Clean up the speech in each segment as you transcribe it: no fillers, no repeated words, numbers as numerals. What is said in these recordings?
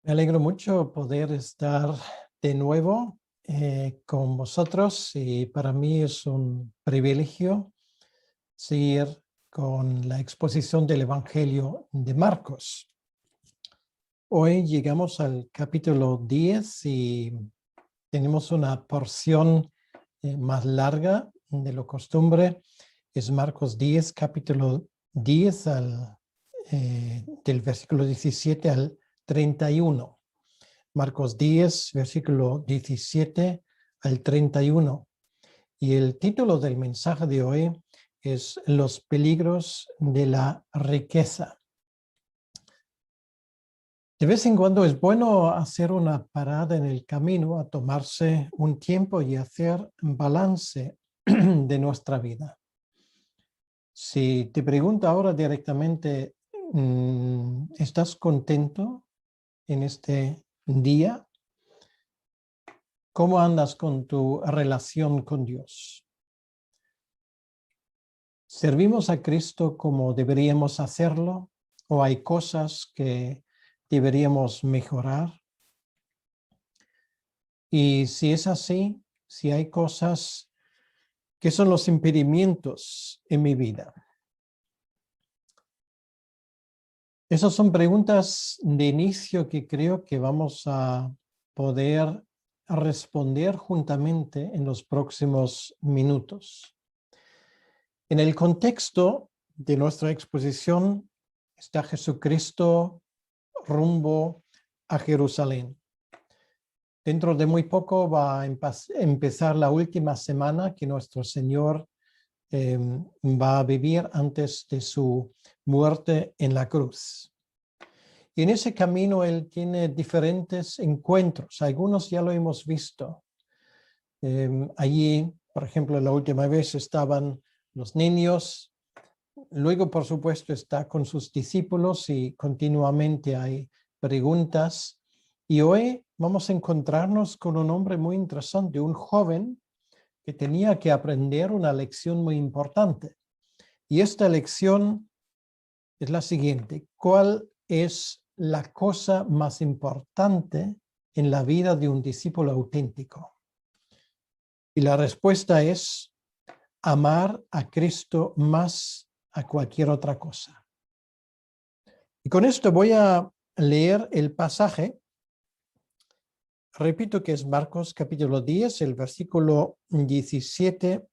Me alegro mucho poder estar de nuevo con vosotros y para mí es un privilegio seguir con la exposición del Evangelio de Marcos. Hoy llegamos al capítulo 10 y tenemos una porción más larga de lo costumbre. Es Marcos 10, capítulo 10 del versículo 17 al 31. Marcos 10, versículo 17 al 31. Y el título del mensaje de hoy es Los peligros de la riqueza. De vez en cuando es bueno hacer una parada en el camino, a tomarse un tiempo y hacer balance de nuestra vida. Si te pregunto ahora directamente, ¿estás contento en este día? ¿Cómo andas con tu relación con Dios? ¿Servimos a Cristo como deberíamos hacerlo? ¿O hay cosas que deberíamos mejorar? Y si es así, si hay cosas, ¿qué son los impedimentos en mi vida? Esas son preguntas de inicio que creo que vamos a poder responder juntamente en los próximos minutos. En el contexto de nuestra exposición está Jesucristo rumbo a Jerusalén. Dentro de muy poco va a empezar la última semana que nuestro Señor va a vivir antes de su muerte en la cruz. Y en ese camino Él tiene diferentes encuentros. Algunos ya lo hemos visto. Allí, por ejemplo, la última vez estaban los niños. Luego, por supuesto, está con sus discípulos y continuamente hay preguntas. Y hoy vamos a encontrarnos con un hombre muy interesante, un joven que tenía que aprender una lección muy importante. Y esta lección es la siguiente: ¿cuál es la cosa más importante en la vida de un discípulo auténtico? Y la respuesta es amar a Cristo más a cualquier otra cosa. Y con esto voy a leer el pasaje. Repito que es Marcos capítulo 10, el versículo 17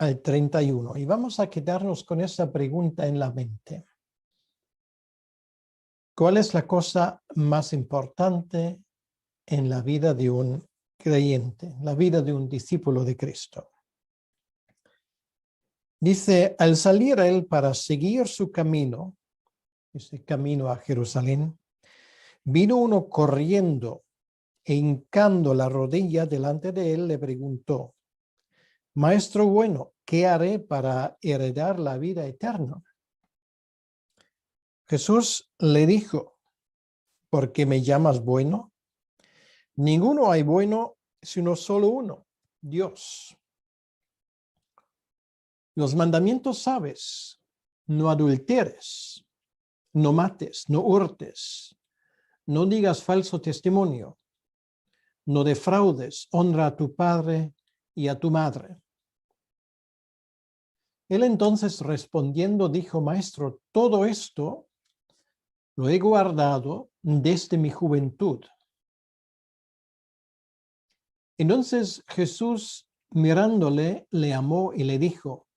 al 31. Y vamos a quedarnos con esa pregunta en la mente. ¿Cuál es la cosa más importante en la vida de un creyente, en la vida de un discípulo de Cristo? Dice, al salir él para seguir su camino, ese camino a Jerusalén, vino uno corriendo e hincando la rodilla delante de él, le preguntó: Maestro bueno, ¿qué haré para heredar la vida eterna? Jesús le dijo: ¿por qué me llamas bueno? Ninguno hay bueno sino solo uno, Dios. Los mandamientos sabes: no adulteres, no mates, no hurtes, no digas falso testimonio, no defraudes, honra a tu padre y a tu madre. Él entonces respondiendo dijo: Maestro, todo esto lo he guardado desde mi juventud. Entonces Jesús, mirándole, le amó y le dijo: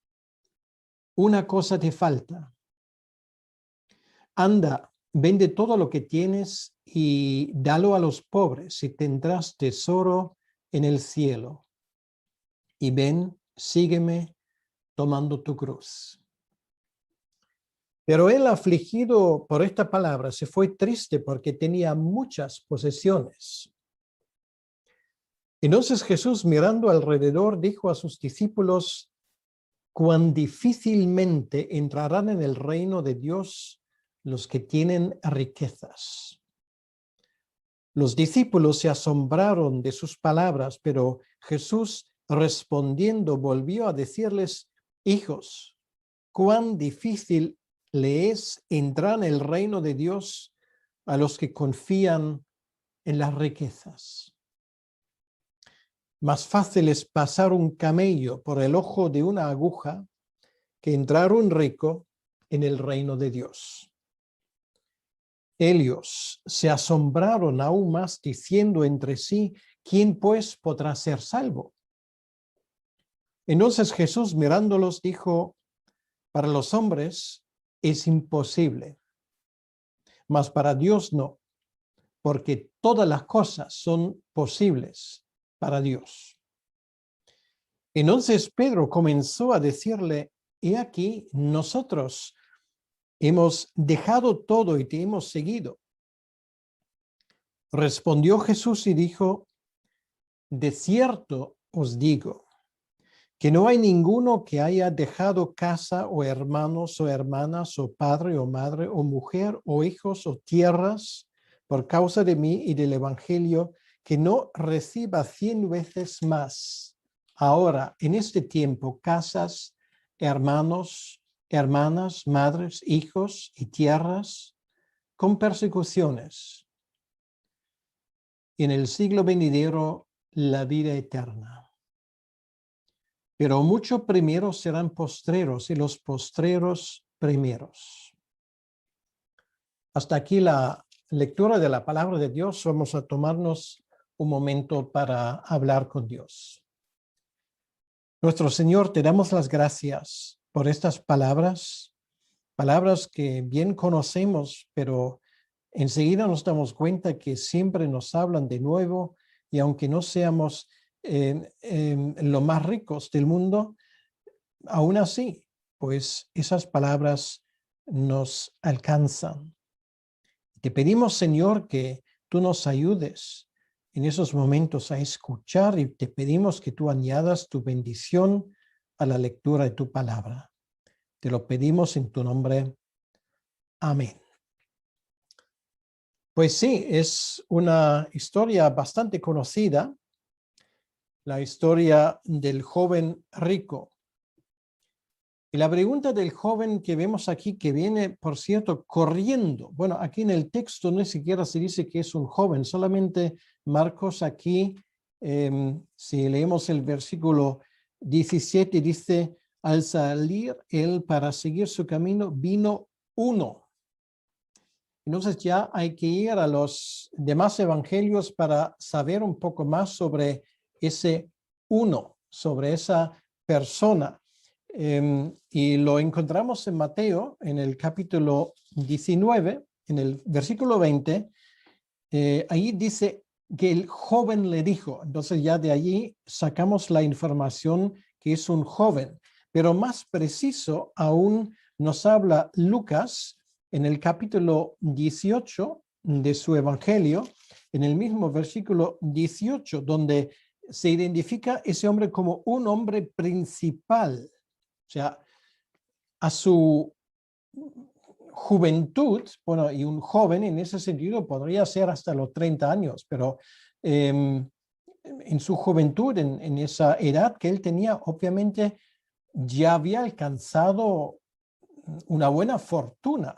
una cosa te falta. Anda, vende todo lo que tienes y dalo a los pobres, y tendrás tesoro en el cielo. Y ven, sígueme tomando tu cruz. Pero él, afligido por esta palabra, se fue triste porque tenía muchas posesiones. Entonces Jesús, mirando alrededor, dijo a sus discípulos: cuán difícilmente entrarán en el reino de Dios los que tienen riquezas. Los discípulos se asombraron de sus palabras, pero Jesús, respondiendo, volvió a decirles: hijos, cuán difícil le es entrar en el reino de Dios a los que confían en las riquezas. Más fácil es pasar un camello por el ojo de una aguja que entrar un rico en el reino de Dios. Ellos se asombraron aún más, diciendo entre sí: ¿quién pues podrá ser salvo? Entonces Jesús, mirándolos, dijo: para los hombres es imposible, mas para Dios no, porque todas las cosas son posibles para Dios. Entonces Pedro comenzó a decirle: he aquí, nosotros hemos dejado todo y te hemos seguido. Respondió Jesús y dijo: de cierto os digo, que no hay ninguno que haya dejado casa o hermanos o hermanas o padre o madre o mujer o hijos o tierras por causa de mí y del evangelio, que no reciba 100 veces más ahora en este tiempo casas, hermanos, hermanas, madres, hijos y tierras con persecuciones, y en el siglo venidero la vida eterna. Pero muchos primeros serán postreros y los postreros primeros. Hasta aquí la lectura de la palabra de Dios. Vamos a tomarnos un momento para hablar con Dios. Nuestro Señor, te damos las gracias por estas palabras, palabras que bien conocemos, pero enseguida nos damos cuenta que siempre nos hablan de nuevo, y aunque no seamos los más ricos del mundo, aún así, pues esas palabras nos alcanzan. Te pedimos, Señor, que tú nos ayudes en esos momentos a escuchar, y te pedimos que tú añadas tu bendición a la lectura de tu palabra. Te lo pedimos en tu nombre. Amén. Pues sí, es una historia bastante conocida, la historia del joven rico. Y la pregunta del joven que vemos aquí, que viene, por cierto, corriendo. Bueno, aquí en el texto no siquiera se dice que es un joven, solamente Marcos aquí, si leemos el versículo 17, dice: al salir él para seguir su camino, vino uno. Entonces ya hay que ir a los demás evangelios para saber un poco más sobre ese uno, sobre esa persona. Y lo encontramos en Mateo, en el capítulo 19, en el versículo 20. Ahí dice que el joven le dijo. Entonces ya de allí sacamos la información que es un joven. Pero más preciso aún nos habla Lucas en el capítulo 18 de su evangelio, en el mismo versículo 18, donde se identifica ese hombre como un hombre principal. O sea, a su juventud, bueno, y un joven en ese sentido podría ser hasta los 30 años, pero en su juventud, en esa edad que él tenía, obviamente ya había alcanzado una buena fortuna,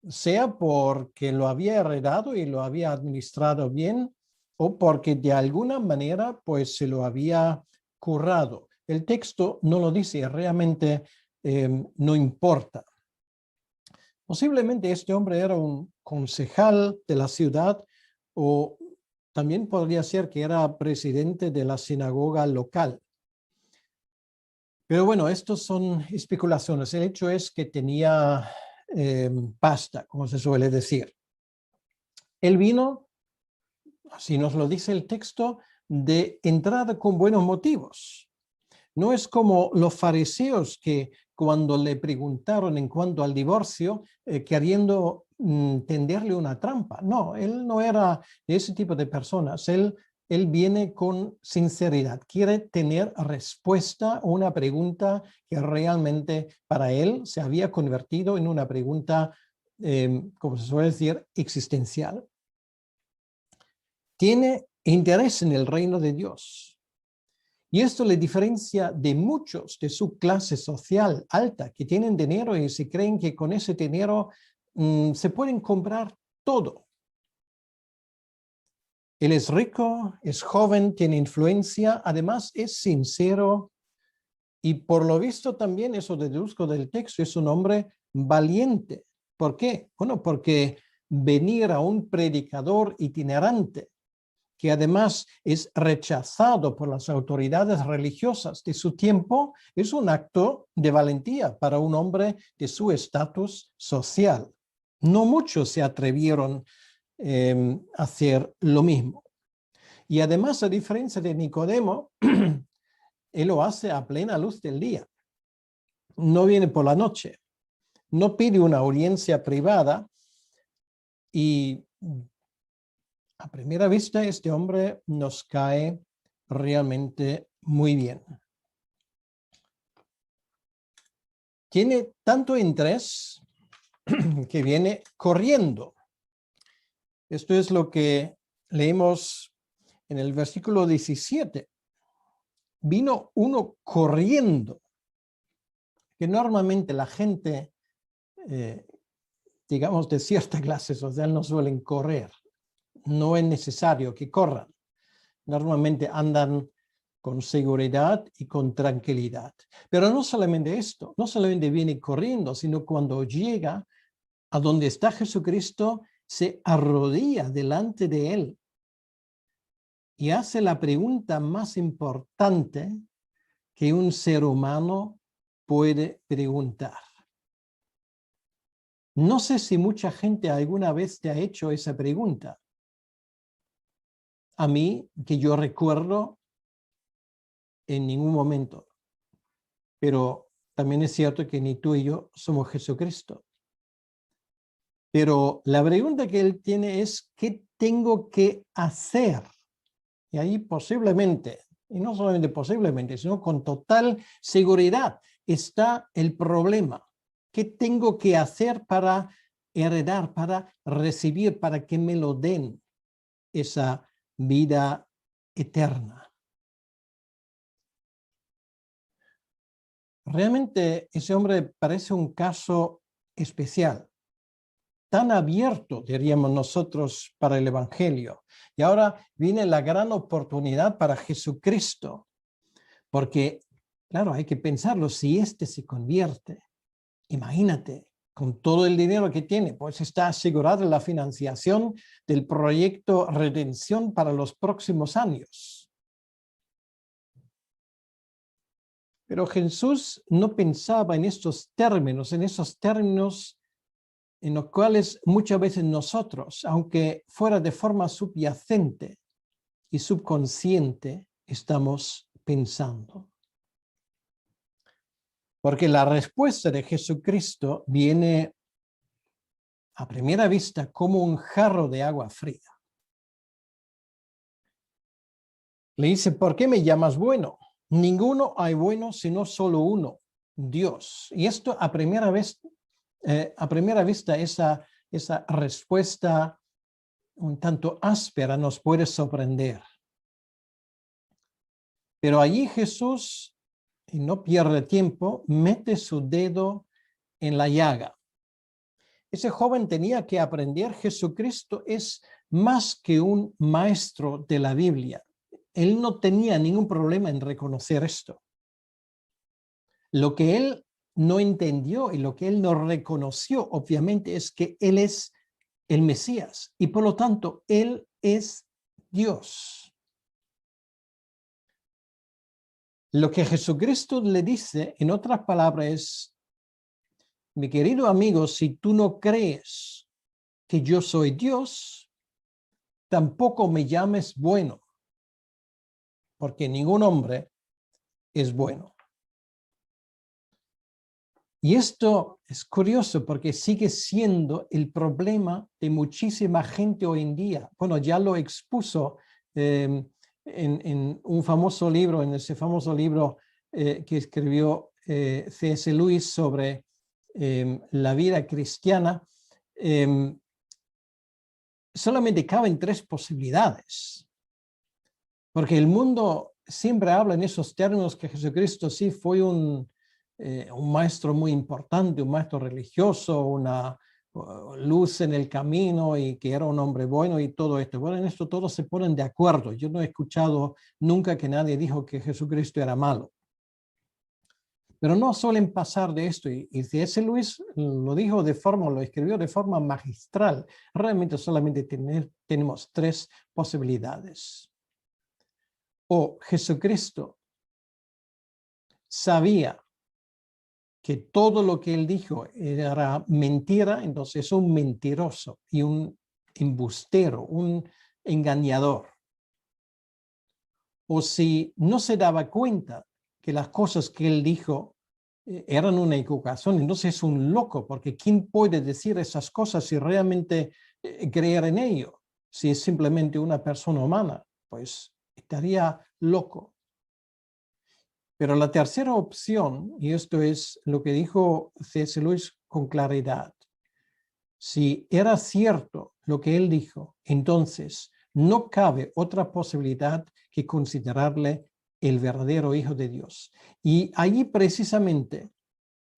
sea porque lo había heredado y lo había administrado bien, o porque de alguna manera pues se lo había currado. El texto no lo dice, realmente no importa. Posiblemente este hombre era un concejal de la ciudad, o también podría ser que era presidente de la sinagoga local. Pero bueno, estos son especulaciones. El hecho es que tenía pasta, como se suele decir. Él vino, así nos lo dice el texto, de entrada con buenos motivos. No es como los fariseos que cuando le preguntaron en cuanto al divorcio, queriendo tenderle una trampa. No, él no era de ese tipo de personas. Él viene con sinceridad, quiere tener respuesta a una pregunta que realmente para él se había convertido en una pregunta, como se suele decir, existencial. Tiene interés en el reino de Dios. Y esto le diferencia de muchos de su clase social alta, que tienen dinero y se creen que con ese dinero se pueden comprar todo. Él es rico, es joven, tiene influencia, además es sincero y por lo visto también, eso deduzco del texto, es un hombre valiente. ¿Por qué? Bueno, porque venir a un predicador itinerante que además es rechazado por las autoridades religiosas de su tiempo, es un acto de valentía para un hombre de su estatus social. No muchos se atrevieron a hacer lo mismo. Y además, a diferencia de Nicodemo, él lo hace a plena luz del día. No viene por la noche. No pide una audiencia privada y a primera vista, este hombre nos cae realmente muy bien. Tiene tanto interés que viene corriendo. Esto es lo que leemos en el versículo 17. Vino uno corriendo, que normalmente la gente, digamos, de cierta clase social no suelen correr. No es necesario que corran. Normalmente andan con seguridad y con tranquilidad. Pero no solamente esto, no solamente viene corriendo, sino cuando llega a donde está Jesucristo, se arrodilla delante de él y hace la pregunta más importante que un ser humano puede preguntar. No sé si mucha gente alguna vez te ha hecho esa pregunta. A mí, que yo recuerdo, en ningún momento. Pero también es cierto que ni tú y yo somos Jesucristo. Pero la pregunta que él tiene es, ¿qué tengo que hacer? Y ahí posiblemente, y no solamente posiblemente, sino con total seguridad, está el problema. ¿Qué tengo que hacer para heredar, para recibir, para que me lo den esa vida eterna? Realmente ese hombre parece un caso especial, tan abierto, diríamos nosotros, para el Evangelio. Y ahora viene la gran oportunidad para Jesucristo, porque, claro, hay que pensarlo, si este se convierte, imagínate, con todo el dinero que tiene, pues está asegurada la financiación del proyecto Redención para los próximos años. Pero Jesús no pensaba en estos términos, en los cuales muchas veces nosotros, aunque fuera de forma subyacente y subconsciente, estamos pensando. Porque la respuesta de Jesucristo viene a primera vista como un jarro de agua fría. Le dice, ¿por qué me llamas bueno? Ninguno hay bueno sino solo uno, Dios. Y esto a primera vista esa respuesta un tanto áspera nos puede sorprender. Pero allí Jesús, y no pierde tiempo, mete su dedo en la llaga. Ese joven tenía que aprender, Jesucristo es más que un maestro de la Biblia. Él no tenía ningún problema en reconocer esto. Lo que él no entendió y lo que él no reconoció, obviamente, es que él es el Mesías y por lo tanto él es Dios. Lo que Jesucristo le dice, en otras palabras, es, mi querido amigo, si tú no crees que yo soy Dios, tampoco me llames bueno, porque ningún hombre es bueno. Y esto es curioso porque sigue siendo el problema de muchísima gente hoy en día. Bueno, ya lo expuso en un famoso libro, en ese famoso libro que escribió C.S. Lewis sobre la vida cristiana. Solamente caben tres posibilidades. Porque el mundo siempre habla en esos términos que Jesucristo sí fue un maestro muy importante, un maestro religioso, luz en el camino y que era un hombre bueno y todo esto. Bueno, en esto todos se ponen de acuerdo. Yo no he escuchado nunca que nadie dijo que Jesucristo era malo. Pero no suelen pasar de esto. Y C.S. Lewis lo escribió de forma magistral. Realmente solamente tenemos tres posibilidades. O Jesucristo sabía que todo lo que él dijo era mentira, entonces es un mentiroso y un embustero, un engañador. O si no se daba cuenta que las cosas que él dijo eran una equivocación, entonces es un loco, porque ¿quién puede decir esas cosas y realmente creer en ello? Si es simplemente una persona humana, pues estaría loco. Pero la tercera opción, y esto es lo que dijo C.S. Lewis con claridad, si era cierto lo que él dijo, entonces no cabe otra posibilidad que considerarle el verdadero Hijo de Dios. Y allí precisamente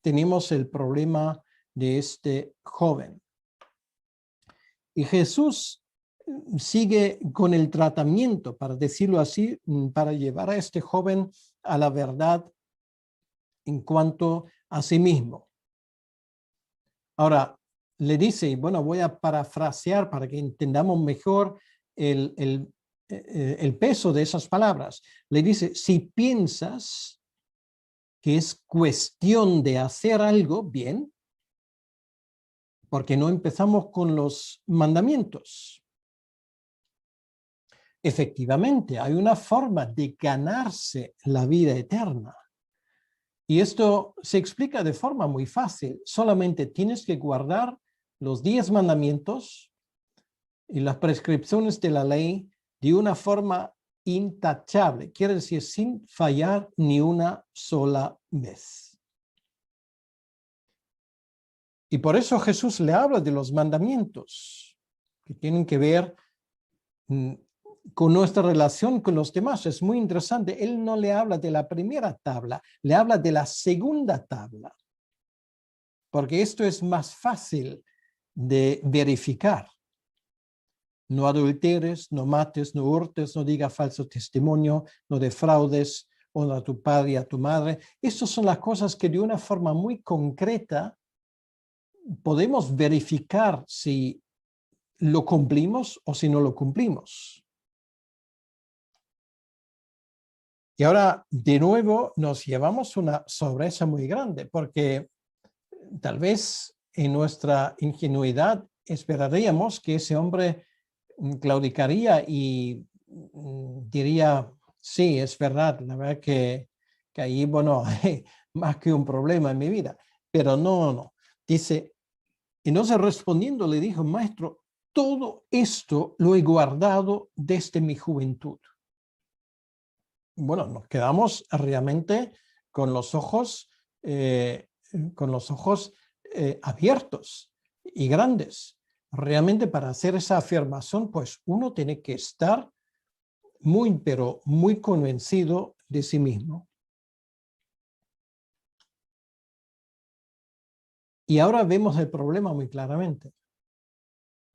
tenemos el problema de este joven. Y Jesús sigue con el tratamiento, para decirlo así, para llevar a este joven a la verdad en cuanto a sí mismo. Ahora, le dice, y bueno, voy a parafrasear para que entendamos mejor el peso de esas palabras. Le dice, si piensas que es cuestión de hacer algo, bien, porque no empezamos con los mandamientos. Efectivamente, hay una forma de ganarse la vida eterna. Y esto se explica de forma muy fácil. Solamente tienes que guardar los 10 mandamientos y las prescripciones de la ley de una forma intachable. Quiere decir, sin fallar ni una sola vez. Y por eso Jesús le habla de los mandamientos, que tienen que ver con nuestra relación con los demás. Es muy interesante. Él no le habla de la primera tabla, le habla de la segunda tabla. Porque esto es más fácil de verificar. No adulteres, no mates, no hurtes, no digas falso testimonio, no defraudes, honra a tu padre y a tu madre. Estas son las cosas que de una forma muy concreta podemos verificar si lo cumplimos o si no lo cumplimos. Y ahora, de nuevo, nos llevamos una sorpresa muy grande, porque tal vez en nuestra ingenuidad esperaríamos que ese hombre claudicaría y diría, sí, es verdad, la verdad que ahí, bueno, hay más que un problema en mi vida. Pero no. Dice, entonces respondiendo le dijo, maestro, todo esto lo he guardado desde mi juventud. Bueno, nos quedamos realmente con los ojos abiertos y grandes. Realmente para hacer esa afirmación, pues uno tiene que estar pero muy convencido de sí mismo. Y ahora vemos el problema muy claramente.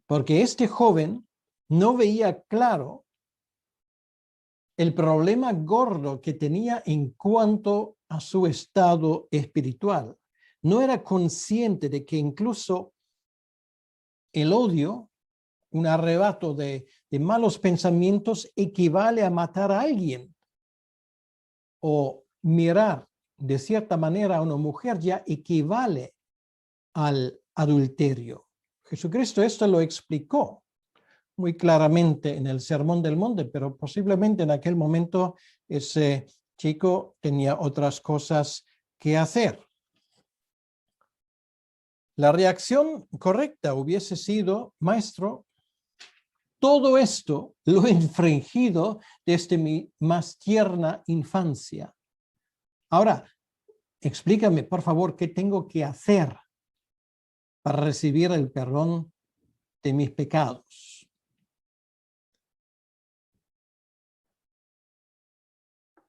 Porque este joven no veía claro el problema gordo que tenía en cuanto a su estado espiritual. No era consciente de que incluso el odio, un arrebato de malos pensamientos, equivale a matar a alguien. O mirar de cierta manera a una mujer ya equivale al adulterio. Jesucristo esto lo explicó muy claramente en el Sermón del Monte, pero posiblemente en aquel momento ese chico tenía otras cosas que hacer. La reacción correcta hubiese sido, maestro, todo esto lo he infringido desde mi más tierna infancia. Ahora, explícame, por favor, qué tengo que hacer para recibir el perdón de mis pecados.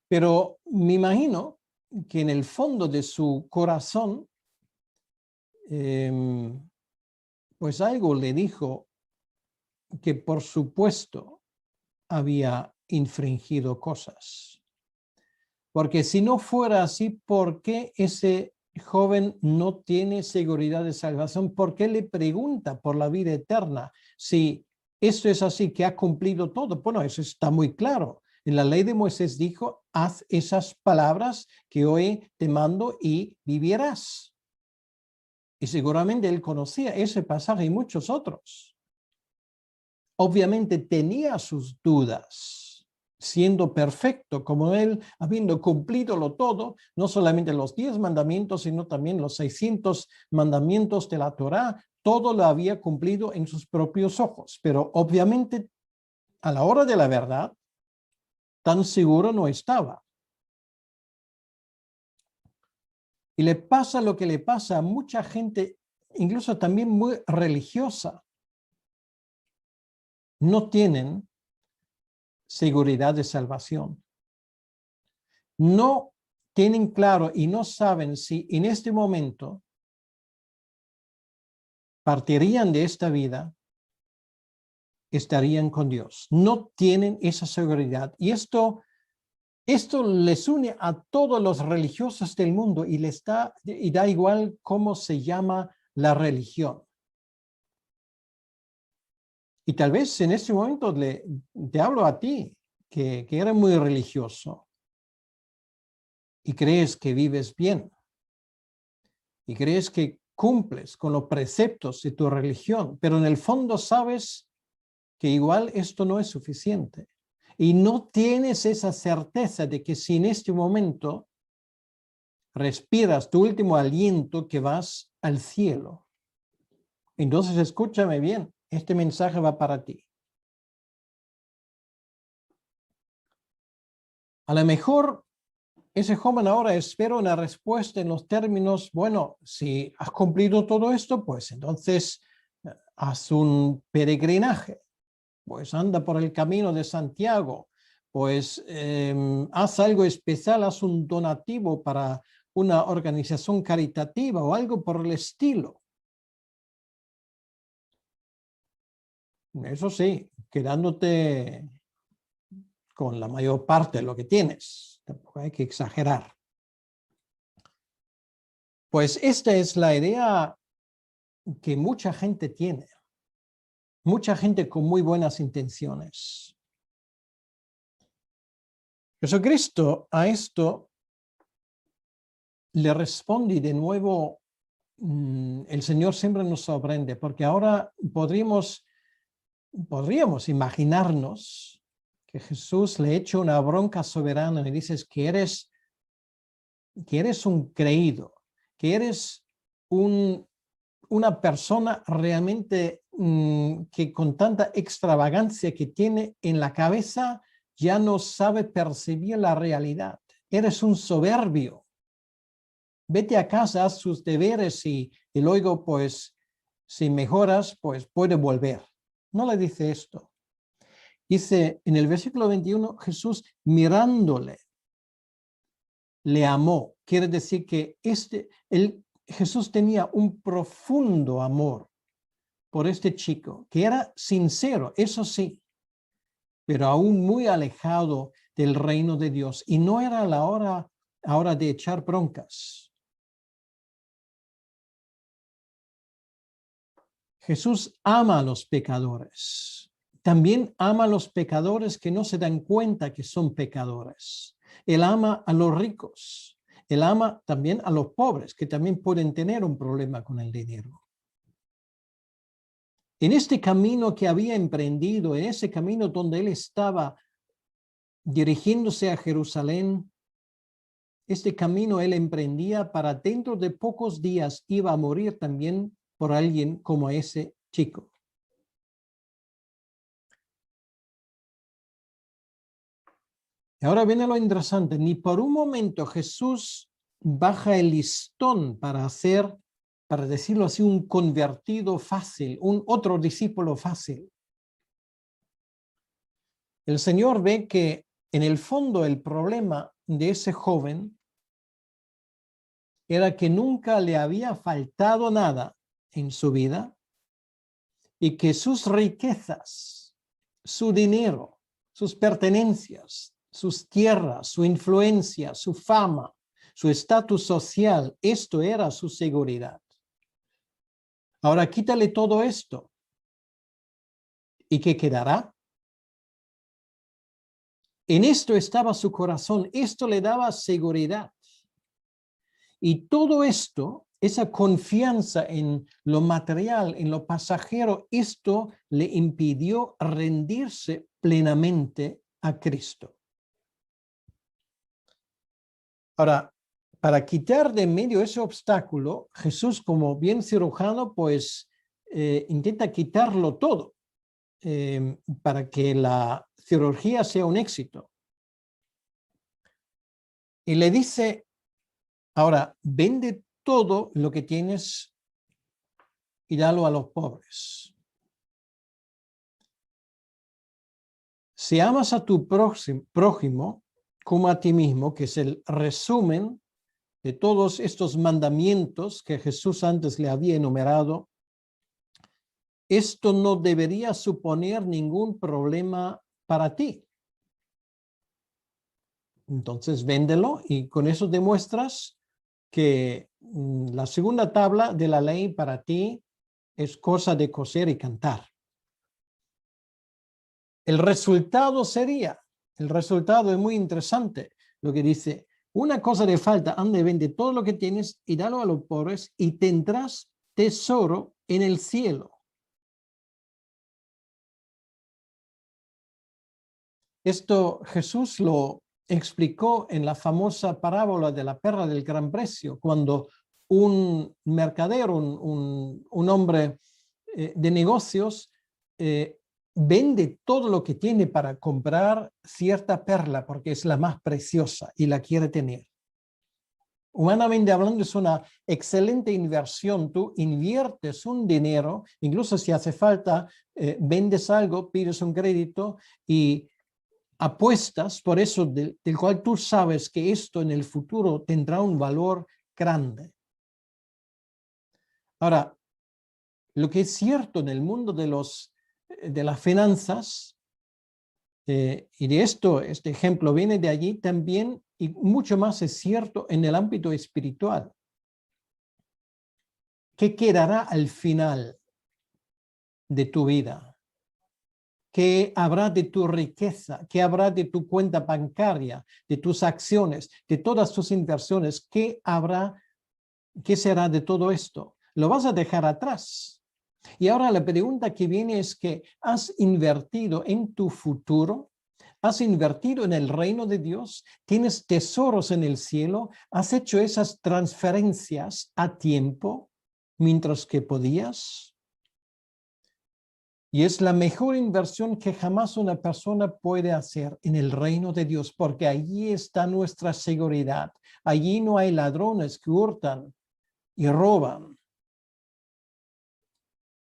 Pero me imagino que en el fondo de su corazón pues algo le dijo que por supuesto había infringido cosas. Porque si no fuera así, ¿por qué ese joven no tiene seguridad de salvación? ¿Por qué le pregunta por la vida eterna? Si esto es así, que ha cumplido todo. Bueno, eso está muy claro. En la ley de Moisés dijo, haz esas palabras que hoy te mando y vivirás. Y seguramente él conocía ese pasaje y muchos otros. Obviamente tenía sus dudas, siendo perfecto como él, habiendo cumplido todo, no solamente los 10 mandamientos, sino también los 600 mandamientos de la Torá, todo lo había cumplido en sus propios ojos. Pero obviamente, a la hora de la verdad, tan seguro no estaba. Y le pasa lo que le pasa a mucha gente, incluso también muy religiosa. No tienen seguridad de salvación. No tienen claro y no saben si en este momento partirían de esta vida, estarían con Dios. No tienen esa seguridad. Y esto les une a todos los religiosos del mundo y da igual cómo se llama la religión. Y tal vez en este momento te hablo a ti, que eres muy religioso y crees que vives bien y crees que cumples con los preceptos de tu religión, pero en el fondo sabes que igual esto no es suficiente. Y no tienes esa certeza de que si en este momento respiras tu último aliento, que vas al cielo. Entonces escúchame bien, este mensaje va para ti. A lo mejor ese joven ahora espera una respuesta en los términos, bueno, si has cumplido todo esto, pues entonces haz un peregrinaje, pues anda por el camino de Santiago, pues haz algo especial, haz un donativo para una organización caritativa o algo por el estilo. Eso sí, quedándote con la mayor parte de lo que tienes. Tampoco hay que exagerar. Pues esta es la idea que mucha gente tiene. Mucha gente con muy buenas intenciones. Jesucristo a esto le responde de nuevo. El Señor siempre nos sorprende, porque ahora podríamos imaginarnos que Jesús le echa una bronca soberana y dices que eres un creído, que eres una persona realmente que con tanta extravagancia que tiene en la cabeza ya no sabe percibir la realidad. Eres un soberbio. Vete a casa, haz sus deberes y luego, pues, si mejoras, pues puede volver. No le dice esto. Dice en el versículo 21, Jesús mirándole, le amó. Quiere decir que Jesús tenía un profundo amor por este chico, que era sincero, eso sí, pero aún muy alejado del reino de Dios. Y no era la hora ahora de echar broncas. Jesús ama a los pecadores. También ama a los pecadores que no se dan cuenta que son pecadores. Él ama a los ricos. Él ama también a los pobres, que también pueden tener un problema con el dinero. En este camino que había emprendido, en ese camino donde él estaba dirigiéndose a Jerusalén, este camino él emprendía para dentro de pocos días iba a morir también por alguien como ese chico. Y ahora viene lo interesante, ni por un momento Jesús baja el listón para decirlo así, un convertido fácil, un otro discípulo fácil. El Señor ve que en el fondo el problema de ese joven era que nunca le había faltado nada en su vida, y que sus riquezas, su dinero, sus pertenencias, sus tierras, su influencia, su fama, su estatus social, esto era su seguridad. Ahora quítale todo esto. ¿Y qué quedará? En esto estaba su corazón, esto le daba seguridad. Y todo esto, esa confianza en lo material, en lo pasajero, esto le impidió rendirse plenamente a Cristo. Ahora, para quitar de medio ese obstáculo, Jesús, como bien cirujano, pues intenta quitarlo todo para que la cirugía sea un éxito. Y le dice, ahora, vende todo lo que tienes y dalo a los pobres. Si amas a tu prójimo como a ti mismo, que es el resumen de todos estos mandamientos que Jesús antes le había enumerado, esto no debería suponer ningún problema para ti. Entonces véndelo y con eso demuestras que la segunda tabla de la ley para ti es cosa de coser y cantar. El resultado es muy interesante, lo que dice, una cosa de falta, anda y vende todo lo que tienes y dalo a los pobres y tendrás tesoro en el cielo. Esto Jesús lo explicó en la famosa parábola de la perla del gran precio, cuando un mercader, un hombre de negocios, vende todo lo que tiene para comprar cierta perla porque es la más preciosa y la quiere tener. Humanamente hablando, es una excelente inversión. Tú inviertes un dinero, incluso si hace falta, vendes algo, pides un crédito y apuestas por eso del cual tú sabes que esto en el futuro tendrá un valor grande. Ahora, lo que es cierto en el mundo de las finanzas, y de esto, este ejemplo viene de allí también, y mucho más es cierto en el ámbito espiritual. ¿Qué quedará al final de tu vida? ¿Qué habrá de tu riqueza? ¿Qué habrá de tu cuenta bancaria, de tus acciones, de todas tus inversiones? ¿Qué habrá? ¿Qué será de todo esto? Lo vas a dejar atrás. Y ahora la pregunta que viene es que ¿has invertido en tu futuro? ¿Has invertido en el reino de Dios? ¿Tienes tesoros en el cielo? ¿Has hecho esas transferencias a tiempo mientras que podías? Y es la mejor inversión que jamás una persona puede hacer en el reino de Dios, porque allí está nuestra seguridad. Allí no hay ladrones que hurtan y roban.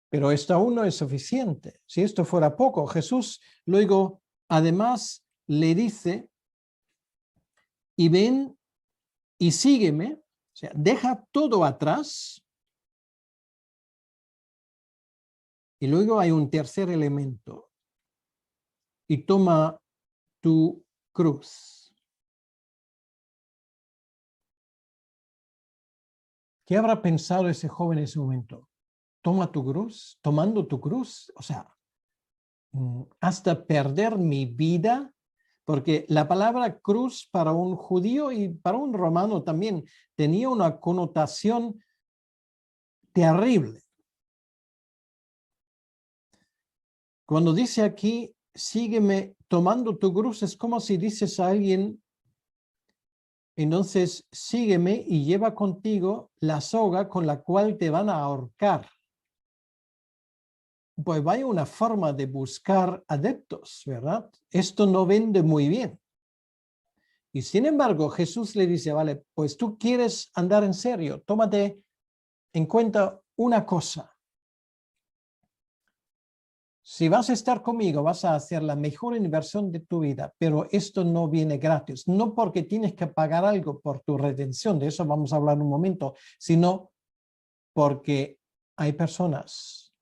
Pero esto aún no es suficiente. Si esto fuera poco, Jesús luego además le dice, y ven y sígueme, o sea, deja todo atrás. Y luego hay un tercer elemento, y toma tu cruz. ¿Qué habrá pensado ese joven en ese momento? Toma tu cruz, tomando tu cruz, o sea, hasta perder mi vida, porque la palabra cruz para un judío y para un romano también tenía una connotación terrible. Cuando dice aquí, sígueme tomando tu cruz, es como si dices a alguien, entonces sígueme y lleva contigo la soga con la cual te van a ahorcar. Pues vaya una forma de buscar adeptos, ¿verdad? Esto no vende muy bien. Y sin embargo, Jesús le dice, vale, pues tú quieres andar en serio, tómate en cuenta una cosa. Si vas a estar conmigo, vas a hacer la mejor inversión de tu vida, pero esto no viene gratis, no porque tienes que pagar algo por tu redención, de eso vamos a hablar un momento, sino porque hay personas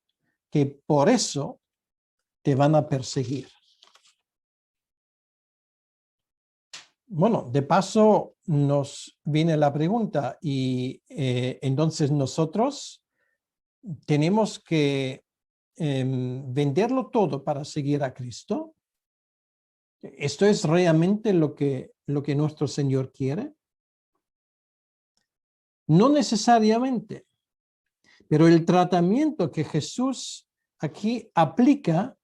que por eso te van a perseguir. Bueno, de paso nos viene la pregunta y entonces nosotros tenemos que venderlo todo para seguir a Cristo. ¿Esto es realmente lo que nuestro Señor quiere? No necesariamente, pero el tratamiento que Jesús aquí aplica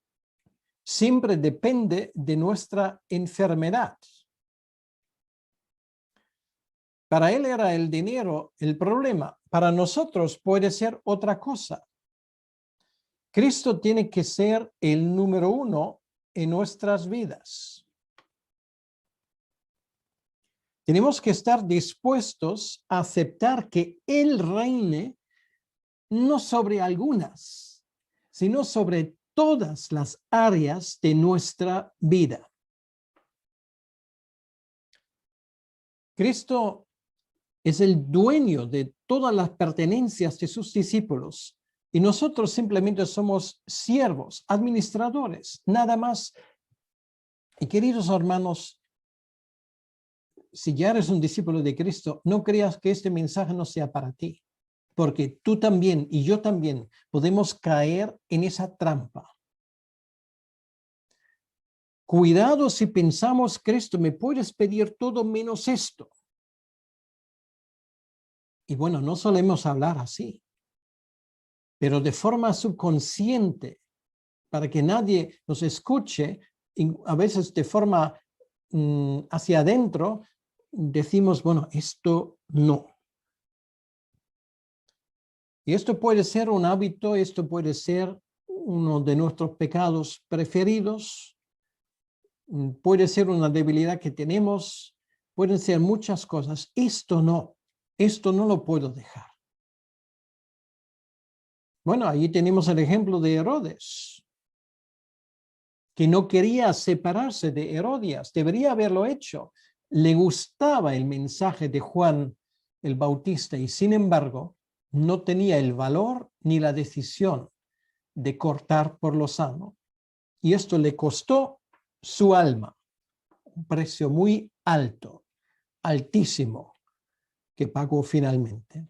siempre depende de nuestra enfermedad. Para él era el dinero el problema. Para nosotros puede ser otra cosa. Cristo tiene que ser el número uno en nuestras vidas. Tenemos que estar dispuestos a aceptar que Él reine no sobre algunas, sino sobre todas las áreas de nuestra vida. Cristo es el dueño de todas las pertenencias de sus discípulos y nosotros simplemente somos siervos, administradores, nada más. Y queridos hermanos, si ya eres un discípulo de Cristo, no creas que este mensaje no sea para ti, porque tú también y yo también podemos caer en esa trampa. Cuidado si pensamos, Cristo, me puedes pedir todo menos esto. Y bueno, no solemos hablar así, pero de forma subconsciente, para que nadie nos escuche, y a veces de forma hacia adentro, decimos, bueno, esto no. Y esto puede ser un hábito, esto puede ser uno de nuestros pecados preferidos, puede ser una debilidad que tenemos, pueden ser muchas cosas. Esto no lo puedo dejar. Bueno, ahí tenemos el ejemplo de Herodes, que no quería separarse de Herodías, debería haberlo hecho. Le gustaba el mensaje de Juan el Bautista y sin embargo no tenía el valor ni la decisión de cortar por lo sano. Y esto le costó su alma, un precio muy alto, altísimo, que pagó finalmente.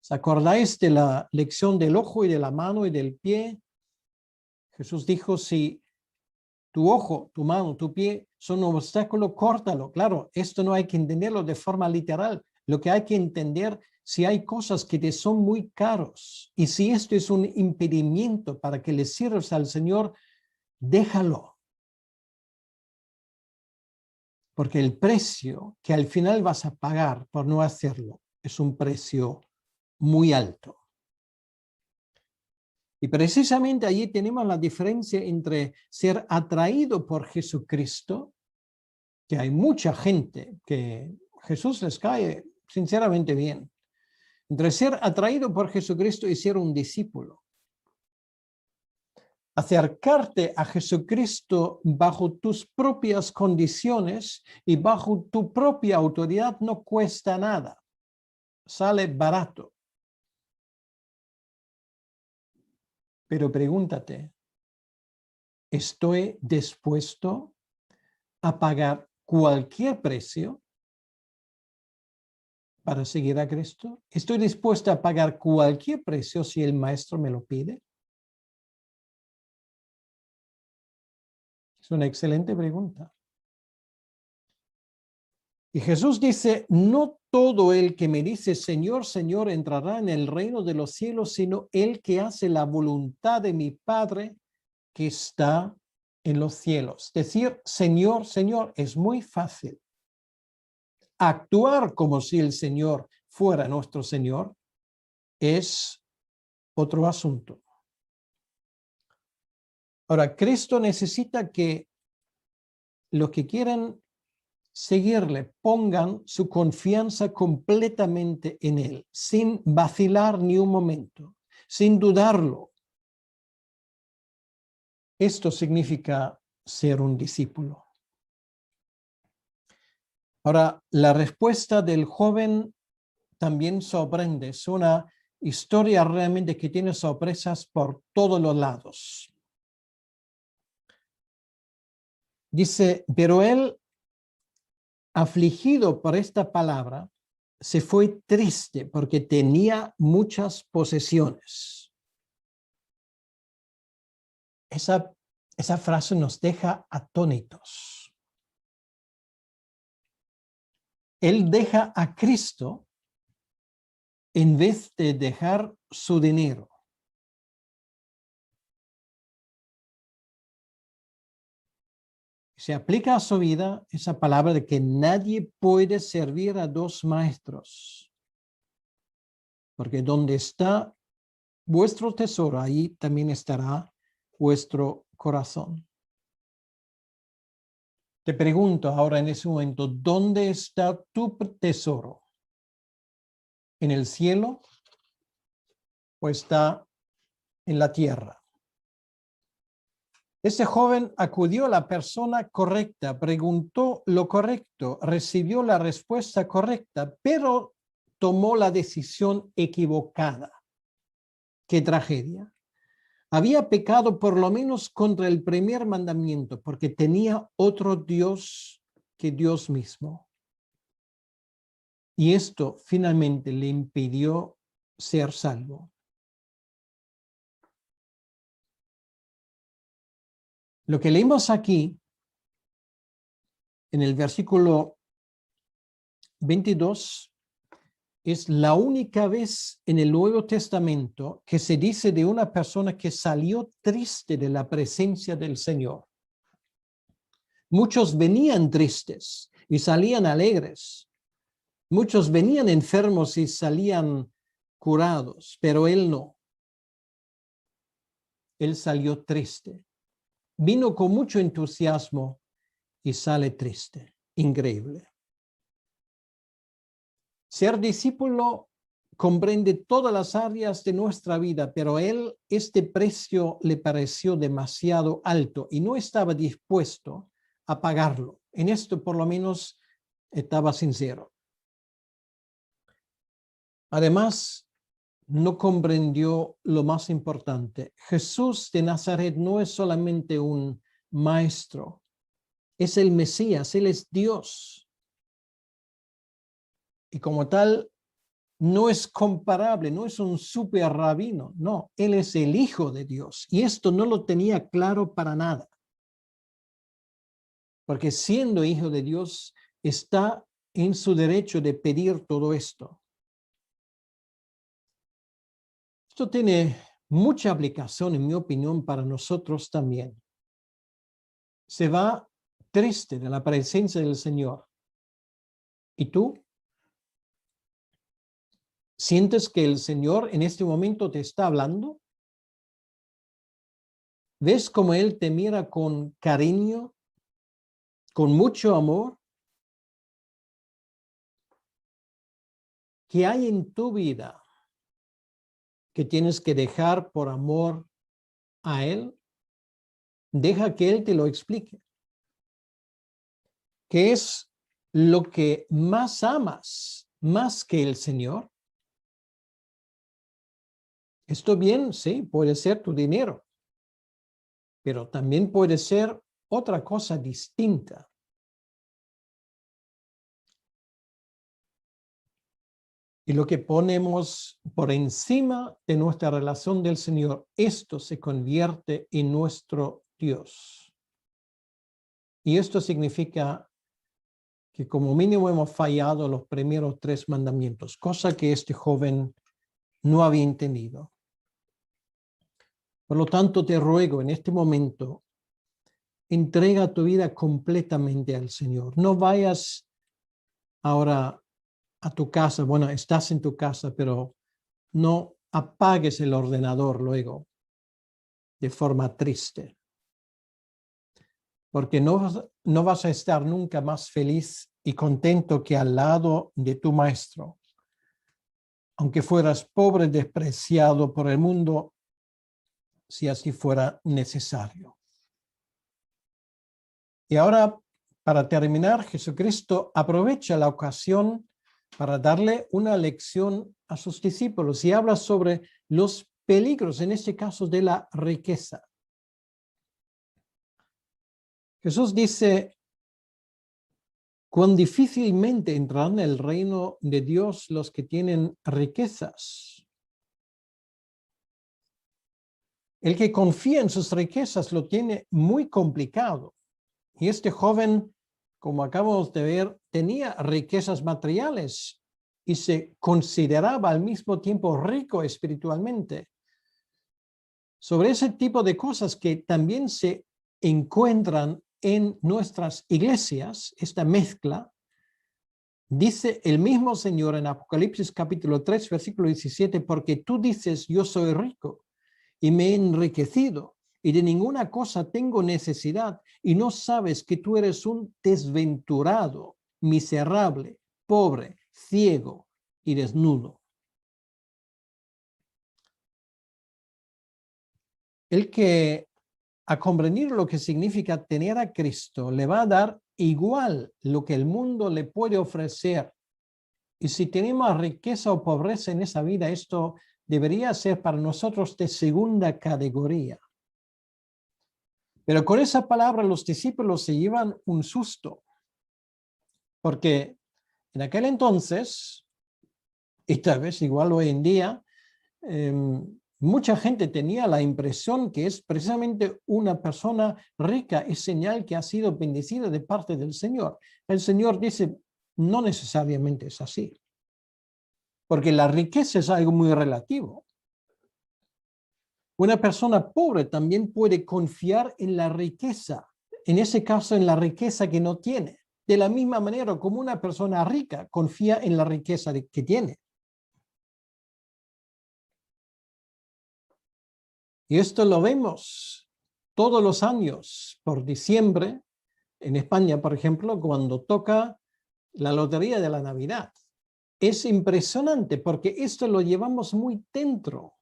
¿Os acordáis de la lección del ojo y de la mano y del pie? Jesús dijo, si tu ojo, tu mano, tu pie son un obstáculo, córtalo. Claro, esto no hay que entenderlo de forma literal. Lo que hay que entender, si hay cosas que te son muy caros y si esto es un impedimento para que le sirvas al Señor, déjalo. Porque el precio que al final vas a pagar por no hacerlo es un precio muy alto. Y precisamente allí tenemos la diferencia entre ser atraído por Jesucristo, que hay mucha gente que Jesús les cae sinceramente bien, entre ser atraído por Jesucristo y ser un discípulo. Acercarte a Jesucristo bajo tus propias condiciones y bajo tu propia autoridad no cuesta nada, sale barato. Pero pregúntate, ¿estoy dispuesto a pagar cualquier precio para seguir a Cristo? ¿Estoy dispuesto a pagar cualquier precio si el maestro me lo pide? Es una excelente pregunta. Y Jesús dice, no todo el que me dice, Señor, Señor, entrará en el reino de los cielos, sino el que hace la voluntad de mi Padre que está en los cielos. Decir, Señor, Señor, es muy fácil. Actuar como si el Señor fuera nuestro Señor es otro asunto. Ahora, Cristo necesita que los que quieren seguirle pongan su confianza completamente en Él, sin vacilar ni un momento, sin dudarlo. Esto significa ser un discípulo. Ahora, la respuesta del joven también sorprende. Es una historia realmente que tiene sorpresas por todos los lados. Dice, pero él, afligido por esta palabra, se fue triste porque tenía muchas posesiones. Esa frase nos deja atónitos. Él deja a Cristo en vez de dejar su dinero. Se aplica a su vida esa palabra de que nadie puede servir a dos maestros. Porque donde está vuestro tesoro, ahí también estará vuestro corazón. Te pregunto ahora en ese momento, ¿dónde está tu tesoro? ¿En el cielo o está en la tierra? Ese joven acudió a la persona correcta, preguntó lo correcto, recibió la respuesta correcta, pero tomó la decisión equivocada. ¡Qué tragedia! Había pecado por lo menos contra el primer mandamiento, porque tenía otro Dios que Dios mismo. Y esto finalmente le impidió ser salvo. Lo que leímos aquí, en el versículo 22, es la única vez en el Nuevo Testamento que se dice de una persona que salió triste de la presencia del Señor. Muchos venían tristes y salían alegres. Muchos venían enfermos y salían curados, pero él no. Él salió triste. Vino con mucho entusiasmo y sale triste. Increíble. Ser discípulo comprende todas las áreas de nuestra vida, pero a él este precio le pareció demasiado alto y no estaba dispuesto a pagarlo. En esto por lo menos estaba sincero. Además, no comprendió lo más importante. Jesús de Nazaret no es solamente un maestro, es el Mesías, Él es Dios. Y como tal, no es comparable, no es un super rabino, no, Él es el Hijo de Dios. Y esto no lo tenía claro para nada. Porque siendo Hijo de Dios, está en su derecho de pedir todo esto. Esto tiene mucha aplicación, en mi opinión, para nosotros también. Se va triste de la presencia del Señor. ¿Y tú? ¿Sientes que el Señor en este momento te está hablando? ¿Ves cómo Él te mira con cariño, con mucho amor? ¿Qué hay en tu vida que tienes que dejar por amor a Él? Deja que Él te lo explique. ¿Qué es lo que más amas, más que el Señor? Esto bien, sí, puede ser tu dinero, pero también puede ser otra cosa distinta. Y lo que ponemos por encima de nuestra relación del Señor, esto se convierte en nuestro Dios. Y esto significa que como mínimo hemos fallado los primeros 3 mandamientos, cosa que este joven no había entendido. Por lo tanto, te ruego en este momento, entrega tu vida completamente al Señor. No vayas ahora a tu casa, bueno, estás en tu casa, pero no apagues el ordenador luego de forma triste, porque no vas a estar nunca más feliz y contento que al lado de tu maestro. Aunque fueras pobre, despreciado por el mundo, si así fuera necesario. Y ahora, para terminar, Jesucristo aprovecha la ocasión para darle una lección a sus discípulos y habla sobre los peligros, en este caso, de la riqueza. Jesús dice: cuán difícilmente entrarán en el reino de Dios los que tienen riquezas. El que confía en sus riquezas lo tiene muy complicado. Y este joven, como acabamos de ver, tenía riquezas materiales y se consideraba al mismo tiempo rico espiritualmente. Sobre ese tipo de cosas que también se encuentran en nuestras iglesias, esta mezcla, dice el mismo Señor en Apocalipsis capítulo 3, versículo 17, porque tú dices, yo soy rico y me he enriquecido y de ninguna cosa tengo necesidad, y no sabes que tú eres un desventurado, miserable, pobre, ciego y desnudo. El que a comprender lo que significa tener a Cristo le va a dar igual lo que el mundo le puede ofrecer. Y si tenemos riqueza o pobreza en esa vida, esto debería ser para nosotros de segunda categoría. Pero con esa palabra los discípulos se llevan un susto, porque en aquel entonces, y tal vez igual hoy en día, mucha gente tenía la impresión que es precisamente una persona rica, es señal que ha sido bendecida de parte del Señor. El Señor dice, no necesariamente es así, porque la riqueza es algo muy relativo. Una persona pobre también puede confiar en la riqueza, en ese caso en la riqueza que no tiene, de la misma manera como una persona rica confía en la riqueza que tiene. Y esto lo vemos todos los años por diciembre, en España, por ejemplo, cuando toca la lotería de la Navidad. Es impresionante porque esto lo llevamos muy dentro.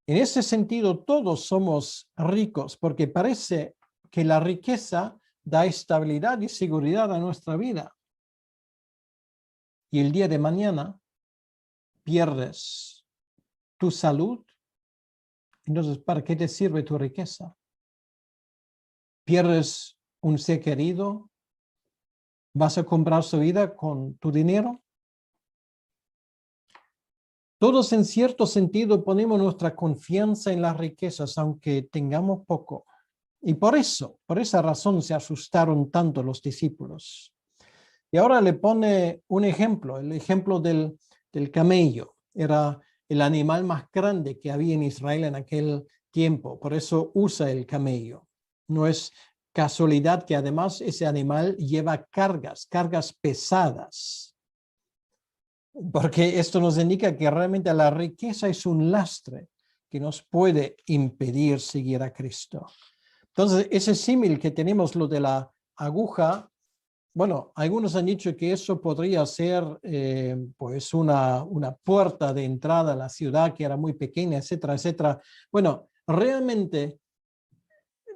En ese sentido, todos somos ricos porque parece que la riqueza da estabilidad y seguridad a nuestra vida. Y el día de mañana pierdes tu salud. Entonces, ¿para qué te sirve tu riqueza? Pierdes un ser querido. ¿Vas a comprar su vida con tu dinero? Todos en cierto sentido ponemos nuestra confianza en las riquezas, aunque tengamos poco. Y por esa razón se asustaron tanto los discípulos. Y ahora le pone un ejemplo, el ejemplo del camello. Era el animal más grande que había en Israel en aquel tiempo, por eso usa el camello. No es casualidad que además ese animal lleva cargas pesadas, porque esto nos indica que realmente la riqueza es un lastre que nos puede impedir seguir a Cristo. Entonces, ese símil que tenemos, lo de la aguja, bueno, algunos han dicho que eso podría ser pues una puerta de entrada a la ciudad que era muy pequeña, etcétera, etcétera. Bueno, realmente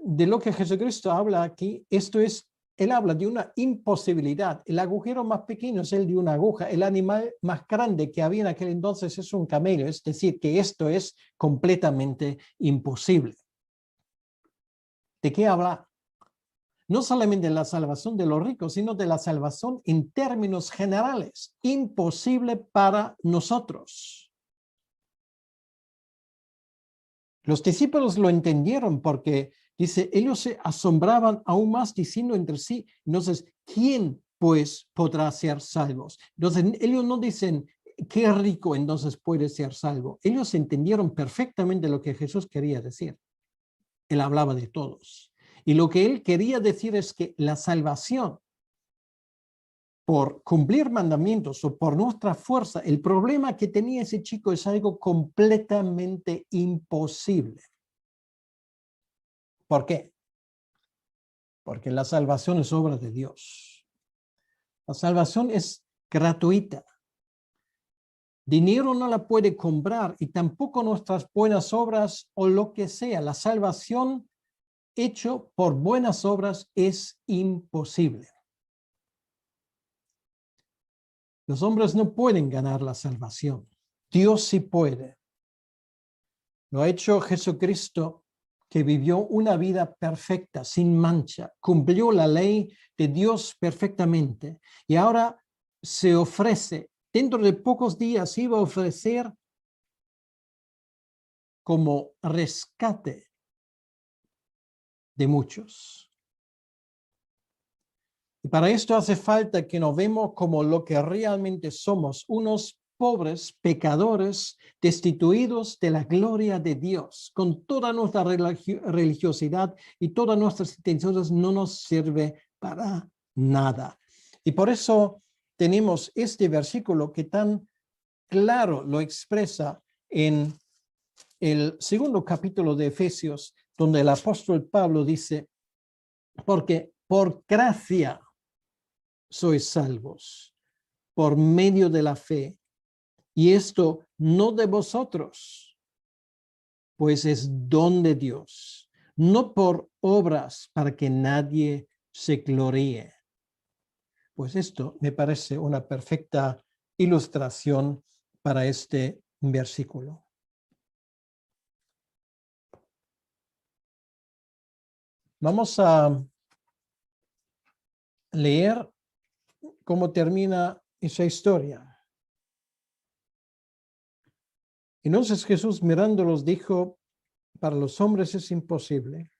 de lo que Jesucristo habla aquí, él habla de una imposibilidad. El agujero más pequeño es el de una aguja. El animal más grande que había en aquel entonces es un camello. Es decir, que esto es completamente imposible. ¿De qué habla? No solamente de la salvación de los ricos, sino de la salvación en términos generales. Imposible para nosotros. Los discípulos lo entendieron porque, dice, ellos se asombraban aún más diciendo entre sí, entonces, ¿quién pues podrá ser salvos? Entonces, ellos no dicen, qué rico entonces puede ser salvo. Ellos entendieron perfectamente lo que Jesús quería decir. Él hablaba de todos. Y lo que él quería decir es que la salvación por cumplir mandamientos o por nuestra fuerza, el problema que tenía ese chico es algo completamente imposible. ¿Por qué? Porque la salvación es obra de Dios. La salvación es gratuita. Dinero no la puede comprar y tampoco nuestras buenas obras o lo que sea. La salvación hecho por buenas obras es imposible. Los hombres no pueden ganar la salvación. Dios sí puede. Lo ha hecho Jesucristo, que vivió una vida perfecta, sin mancha, cumplió la ley de Dios perfectamente y ahora se ofrece, dentro de pocos días iba a ofrecer como rescate de muchos. Y para esto hace falta que nos vemos como lo que realmente somos, unos pobres pecadores destituidos de la gloria de Dios. Con toda nuestra religiosidad y todas nuestras intenciones no nos sirve para nada. Y por eso tenemos este versículo que tan claro lo expresa en el segundo capítulo de Efesios, donde el apóstol Pablo dice, porque por gracia sois salvos por medio de la fe, y esto no de vosotros, pues es don de Dios, no por obras para que nadie se gloríe. Pues esto me parece una perfecta ilustración para este versículo. Vamos a leer cómo termina esa historia. Entonces Jesús mirándolos dijo, para los hombres es imposible,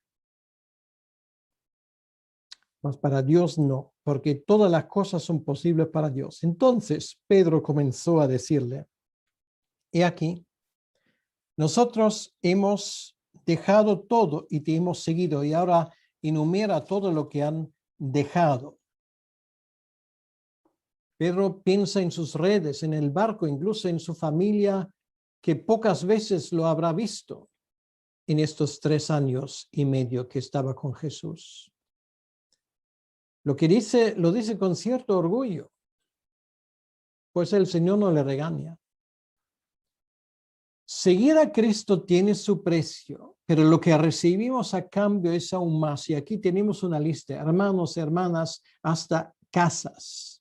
mas para Dios no, porque todas las cosas son posibles para Dios. Entonces Pedro comenzó a decirle, he aquí, nosotros hemos dejado todo y te hemos seguido, y ahora enumera todo lo que han dejado. Pedro piensa en sus redes, en el barco, incluso en su familia, que pocas veces lo habrá visto en estos 3 años y medio que estaba con Jesús. Lo dice con cierto orgullo, pues el Señor no le regaña. Seguir a Cristo tiene su precio, pero lo que recibimos a cambio es aún más. Y aquí tenemos una lista, hermanos, hermanas, hasta casas.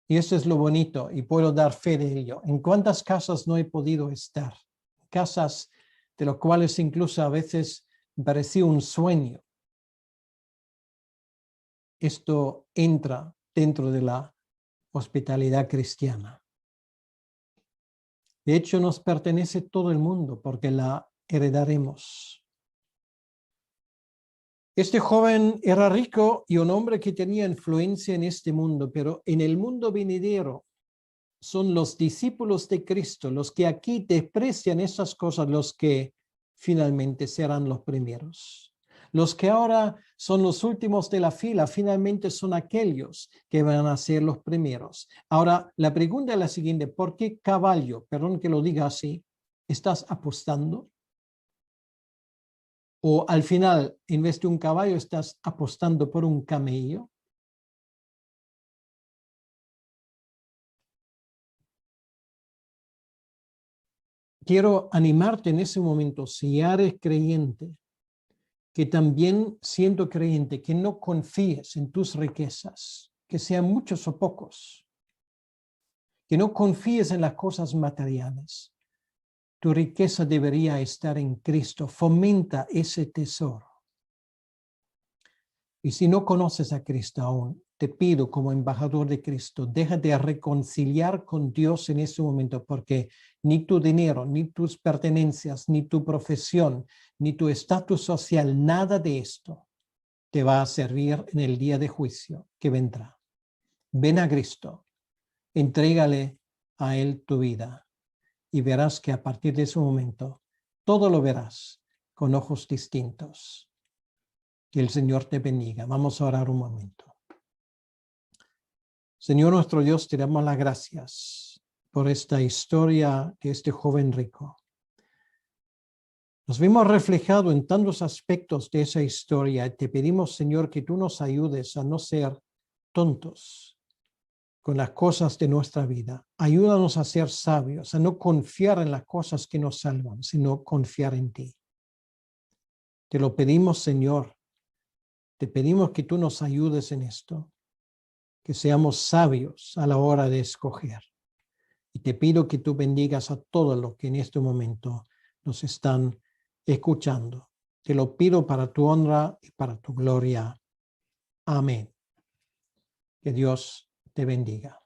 Y eso es lo bonito y puedo dar fe de ello. ¿En cuántas casas no he podido estar? Casas de las cuales incluso a veces parecía un sueño. Esto entra dentro de la hospitalidad cristiana. De hecho, nos pertenece todo el mundo porque la heredaremos. Este joven era rico y un hombre que tenía influencia en este mundo, pero en el mundo venidero son los discípulos de Cristo, los que aquí desprecian esas cosas, los que finalmente serán los primeros. Los que ahora son los últimos de la fila, finalmente son aquellos que van a ser los primeros. Ahora, la pregunta es la siguiente, ¿por qué caballo? Perdón que lo diga así, ¿estás apostando? O al final, en vez de un caballo, estás apostando por un camello. Quiero animarte en ese momento, si ya eres creyente, que también siendo creyente, que no confíes en tus riquezas, que sean muchos o pocos, que no confíes en las cosas materiales. Tu riqueza debería estar en Cristo. Fomenta ese tesoro. Y si no conoces a Cristo aún, te pido como embajador de Cristo, deja de reconciliar con Dios en ese momento, porque ni tu dinero, ni tus pertenencias, ni tu profesión, ni tu estatus social, nada de esto te va a servir en el día de juicio que vendrá. Ven a Cristo, entrégale a Él tu vida y verás que a partir de ese momento todo lo verás con ojos distintos. Que el Señor te bendiga. Vamos a orar un momento. Señor nuestro Dios, te damos las gracias por esta historia de este joven rico. Nos vimos reflejados en tantos aspectos de esa historia. Te pedimos, Señor, que tú nos ayudes a no ser tontos con las cosas de nuestra vida. Ayúdanos a ser sabios, a no confiar en las cosas que nos salvan, sino confiar en ti. Te lo pedimos, Señor. Te pedimos que tú nos ayudes en esto. que seamos sabios a la hora de escoger. Y te pido que tú bendigas a todos los que en este momento nos están escuchando. Te lo pido para tu honra y para tu gloria. Amén. Que Dios te bendiga.